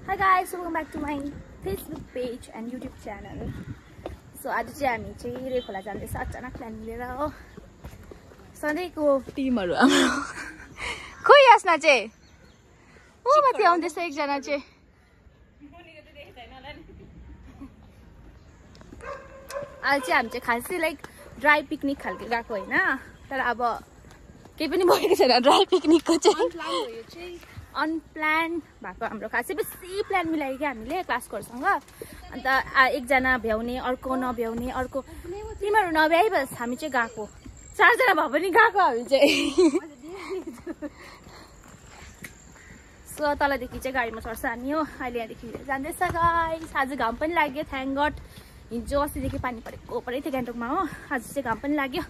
Hi guys, welcome back to my Facebook page and YouTube channel. So आज चाहिँ हामी चाहिँ रेखोला जाँदैछ अचानक प्लान मिलेर हो सधैँको टिमहरु हाम्रो खोइ यास्ना चाहिँ ओ माथि आउँदैछ एकजना चाहिँ आज चाहिँ हामी चाहिँ खासै लाइक ड्राई पिकनिक खालको गएको हैन तर अब केही पनि भएको छैन ड्राई पिकनिकको चाहिँ अनप्लान भएको हाम्रो खासै बेसी प्लान मिलायो कि हामीले क्लासकोहरुसँग अन्त एकजना भ्याउने अर्को नभ्याउने अर्को तिमीहरु नभ्याइ बस हामी चाहिँ गएको चारजना भए पनि गएको हामी चाहिँ सो तलदेखि चाहिँ गाडीमा चढ्छ हामी हो अहिले यहाँदेखि जाँदैछ गाइस आज घाम पनि लाग्यो थ्याङ्क गड हिजो अस्तिदेखि पानी परेको परै थियो गान्तोकमा हो आज चाहिँ घाम पनि लाग्यो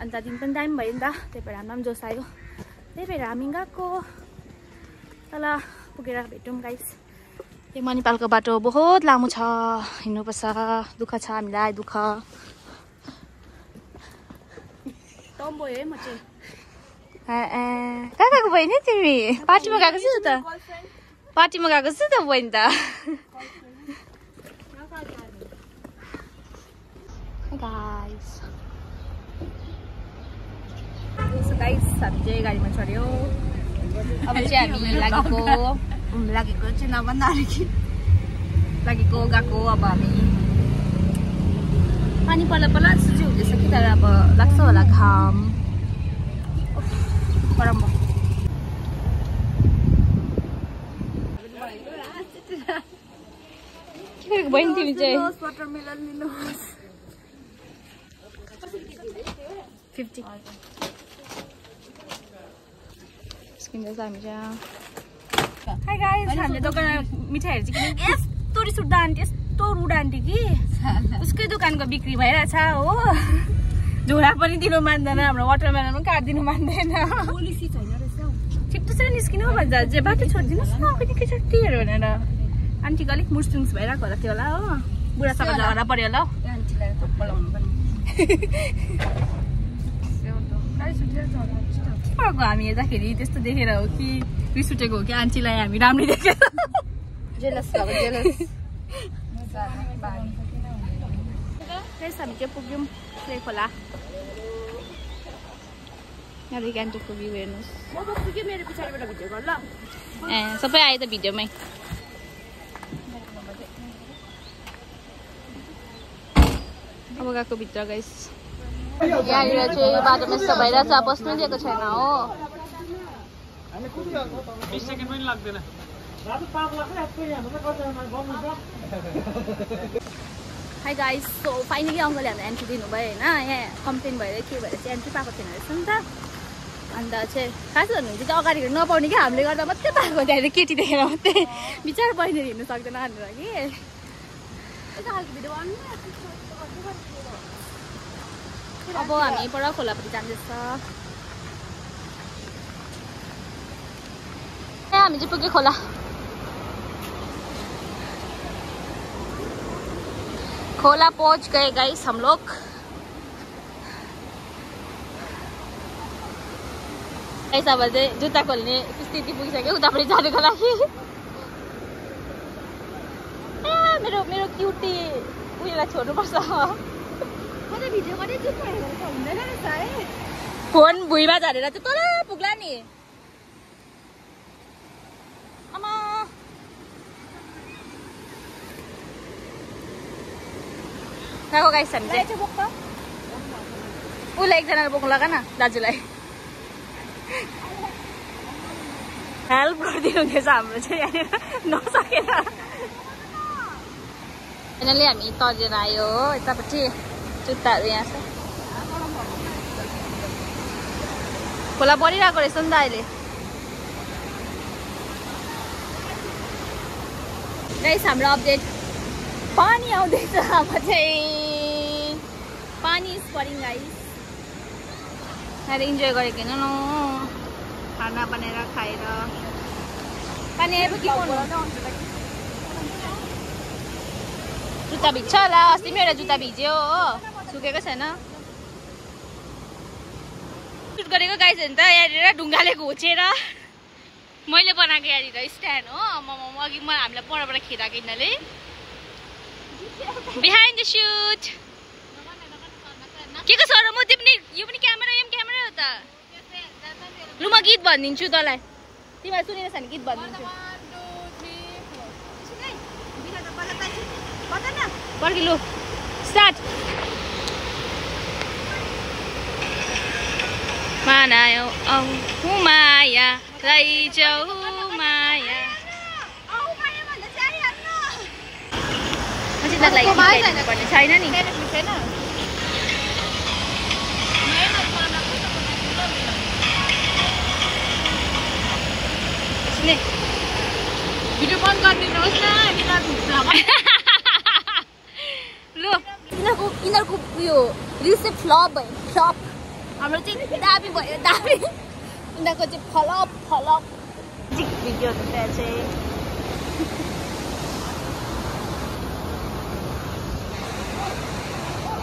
अन्त दिन पनि टाइम भयो नि त त्यही भएर हामीलाई पनि जोस आयो त्यही भएर हामी गएको तल पुगेर भेटौँ गाइस यो मणिपालको बाटो बहुत लामो छ हिँड्नुपर्छ दुःख छ हामीलाई दुःख टम्बो है म चाहिँ कहाँ गएको बहिनी तिमी पार्टीमा गएको छु त पार्टीमा गएको छु त बहिनी त गाइस गाइस हामी चाहिँ गाडीमा चढ्यो अब चाहिँ हामी लागेको चाहिँ नभन्दा लागेको गएको अब हामी पानी पर्ला पर्ला सुझी हुँदैछ कि तर अब लाग्छ होला घाम गरम के गरेको बहिनी तिमी चाहिँ 50 स्किन्दैछ हामी चाहिँ हाई गाइस हामीले दोकानमा मिठाईहरु चाहिँ किनेको यस्तो रिस उठ्दा आन्टी यस्तो रुड आन्टी कि उसकै दोकानको बिक्री भइरहेछ हो झोला पनि दिनु मान्दैन हाम्रो वाटरमेलन पनि काट्दिनु मान्दैन पोलिसी छैन रहेछ छिट्टो चाहिँ निस्किनु भन्छ जे बाटो छोडिदिनुस् न कति चट्टीहरु भनेर आन्टीको अलिक मुस्टुङ्स भइरहेको होला त्यो होला हो बुढासँग झगडा पर्यो होला आन्टीलाई थप्पल लाउनु पनि हामी हेर्दाखेरि त्यस्तो देखेर हो कि रिस उठेको हो कि आन्टीलाई हामी राम्रै देखेर जेलस हामी चाहिँ पुग्यौँ रेखोला यहाँदेखि गान्तोकको भ्यू हेर्नुहोस् मेरो पछाडिबाट भिडियो गर ल ए सबै आयो त भिडियोमै अब गएको भित्र गाइस यहाँनिर चाहिँ बाटोमा यस्तो भइरहेछ बस्नु दिएको छैन हो हाई गाइस सो फाइनली अङ्कलले हामीलाई एन्ट्री दिनुभयो होइन यहाँ कम्प्लेन भएर के भएर चाहिँ एन्ट्री पाएको थिएन रहेछ नि त अन्त चाहिँ खास भन्नुहुन्छ चाहिँ अगाडि हिँड्नु नपाउने कि हामीले गर्दा मात्रै पाएको त्यहाँनिर केटी देखेर मात्रै बिचार बहिनीहरू हिँड्नु सक्दैन भनेर कि यस्तो खालको भिडियो अब हामी पर खोलापट्टि जाँदैछ हामी चाहिँ पुग्यो खोला खोला पहुंच गए गाइस हम लोग ऐसा बजे जुत्ता खोल्ने स्थिति पुगिसक्यो उतापट्टि जानुको लागि मेरो मेरो क्युटी उयोलाई छोड्नुपर्छ फोन भुइँमा झरेर चाहिँ तल पुग्ला नि आमा गएको गाइस हामी चाहिँ उसलाई एकजनाले बोक्नु लगा न दाजुलाई हेल्प गरिदिनु हुँदैछ हाम्रो चाहिँ यहाँनिर नसकेर फाइनली हामी तजेर आयो हो यतापट्टि जुत्ताहरू यहाँ छ खोला बढिरहेको रहेछ नि त अहिले गाइस हाम्रो अपडेट पानी आउँदैछ अब चाहिँ पानी इज परिङ गाइस अहिले इन्जोय गरेको होइन न खाना बनाएर खाएर पानी आएपछि जुत्ता भिज्छ होला अस्ति पनि एउटा जुत्ता भिज्यो हो सुकेको छैन सुट गरेको गाइस हेर्नु त यहाँनिर ढुङ्गाले घोचेर मैले बनाएको यहाँनिर स्ट्यान्ड हो अघि हामीलाई परबाट खेदाएको यिनीहरूले बिहाइन्ड द सुट के सर म त्यो पनि यो पनि क्यामेरा हो त लु म गीत भनिदिन्छु तँलाई तिमीलाई सुनेर छ भने गीत भनिदिन्छु पर्खी लु स्टार्ट मानायो माया लैजाऊ माया पर्ने छैन नि भिडियो बन्द गरिदिनुहोस् न लु यिनीहरूको उयो रिल्स चाहिँ फ्लप भयो फ्लप हाम्रो चाहिँ दाबी भयो दाबी यिनीहरूको चाहिँ फलप भिडियो त्यहाँ चाहिँ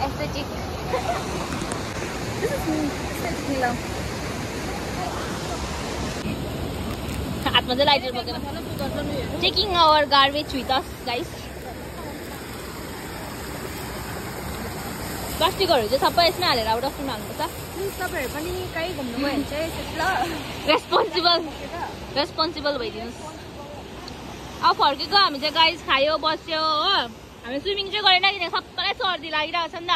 एस्थेटिक हातमा चाहिँ लाइटर बोकेर taking our garbage with us guys प्लास्टिकहरू चाहिँ सबै यसमै हालेर अब डस्टबिनमा हाल्नुपर्छ प्लिज तपाईँहरू पनि कहीँ घुम्नु गयो भने चाहिँ रेस्पोन्सिबल भइदिनुहोस् अब फर्केको हामी चाहिँ गाइस खायो बस्यो हो हामी स्विमिङ चाहिँ गरेन किनकि सबैलाई सर्दी लागिरहेको छ नि त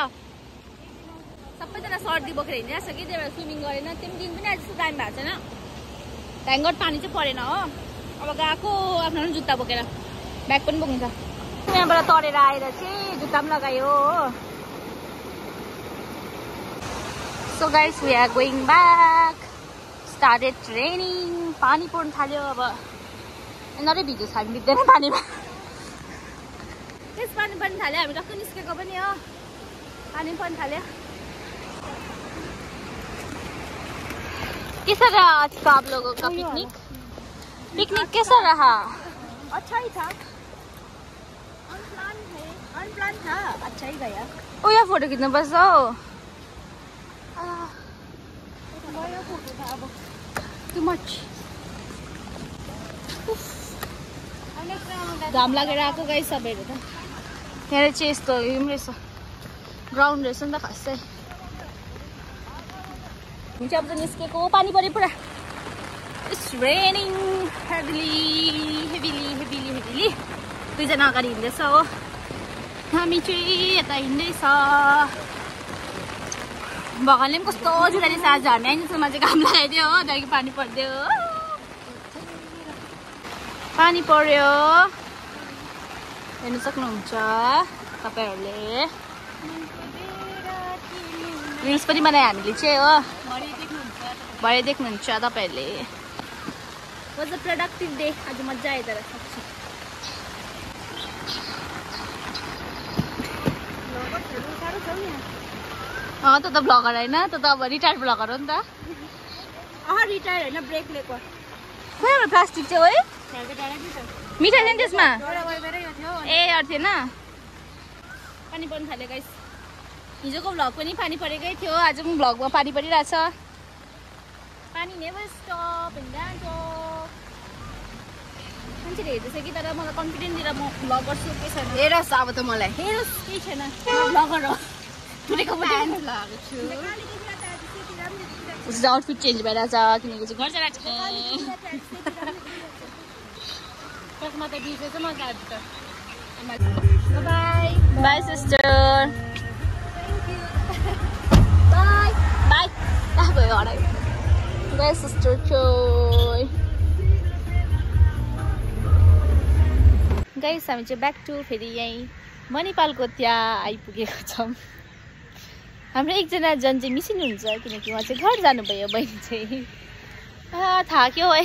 सबैजना सर्दी बोकेर हिँडिरहेको छ कि त्यही भएर स्विमिङ गरेन त्यो दिन पनि आज जस्तो टाइम भएको छैन ढ्याङ्गट पानी चाहिँ परेन हो अब गएको आफ्नो जुत्ता बोकेर ब्याग पनि बोक्नु छ यहाँबाट तरेर आएर चाहिँ जुत्ता पनि लगायो हो So guys, we are going back. Started raining. पानी पर्न थाल्यो अब यिनीहरू भिज्यो छ हामी भिज्दैन पानीमा त्यस पानी पर्न थाल्यो हामी टक्क निस्केको पनि हो पानी पर्न थाल्यो कैसा रहा आज का आप लोगों का पिकनिक कैसा रहा अच्छा ही था अनप्लान था अच्छा ही गया ओ यहाँ फोटो खिच्नु पर्छ हौ Too much. घाम लागेर आएको गाइस सबैहरू त यहाँ चाहिँ यस्तो उयो पनि रहेछ ग्राउन्ड रहेछ नि त खास चाहिँ हामी चाहिँ अब त निस्केको पानी पऱ्यो पुरा इट्स रेनिङ हेभिली दुईजना अगाडि हिँड्दैछ हो हामी चाहिँ यता हिँड्दैछ भगवानले पनि कस्तो जुराले आज हामी आइन्जेलसम्म चाहिँ घाम लगाइदियो हो त्यहाँदेखि पानी परिदियो पानी पर्यो हेर्नु सक्नुहुन्छ तपाईँहरूले रिल्स पनि बनायो हामीले चाहिँ हो भरे देख्नुहुन्छ तपाईँहरूले वाज अ प्रोडक्टिभ डे आज मजा आयो तर त ब्लगर होइन त अब रिटायर्ड ब्लगर हो नि त रिटायर्ड होइन ब्रेक लिएको खोइ प्लास्टिक चाहिँ है मिठाई छैन त्यसमा ए अरू थिएन पानी पर्नु थाल्यो गाइस हिजोको भ्लग पनि पानी परेकै थियो आज पनि भ्लगमा पानी परिरहेछ पानी नेभर स्टप मान्छेले हेर्दैछ कि तर मलाई कन्फिडेन्ट दिएर म भ्लग गर्छु के छैन हेरोस् अब त मलाई हेरोस् केही छैन भ्लगर हो उसको आउटफिट चेन्ज भइरहेछ किनकि चाहिँ घर बाई सिस्टर बाई भयो हराइ बाई सिस्टर गाइस हामी चाहिँ ब्याक टु फेरि यहीँ मणिपालको त्यहाँ आइपुगेको छौँ हाम्रो एकजना जन चाहिँ मिसिङ हुन्छ किनकि उहाँ चाहिँ घर जानुभयो बहिनी चाहिँ थाक्यो है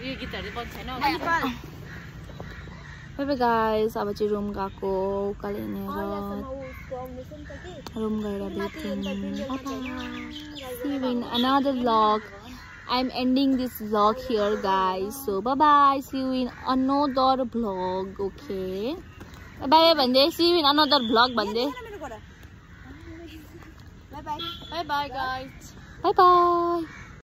यो गीतहरू बन्छ छैन गाइस अब चाहिँ रुम गएको उकालो हिँडेर रुम गएर भेट्यौँ another vlog. I'm ending this vlog here guys, so bye bye, see you in another vlog. Okay, bye bye bande, see you in another vlog bande. By by guys by by.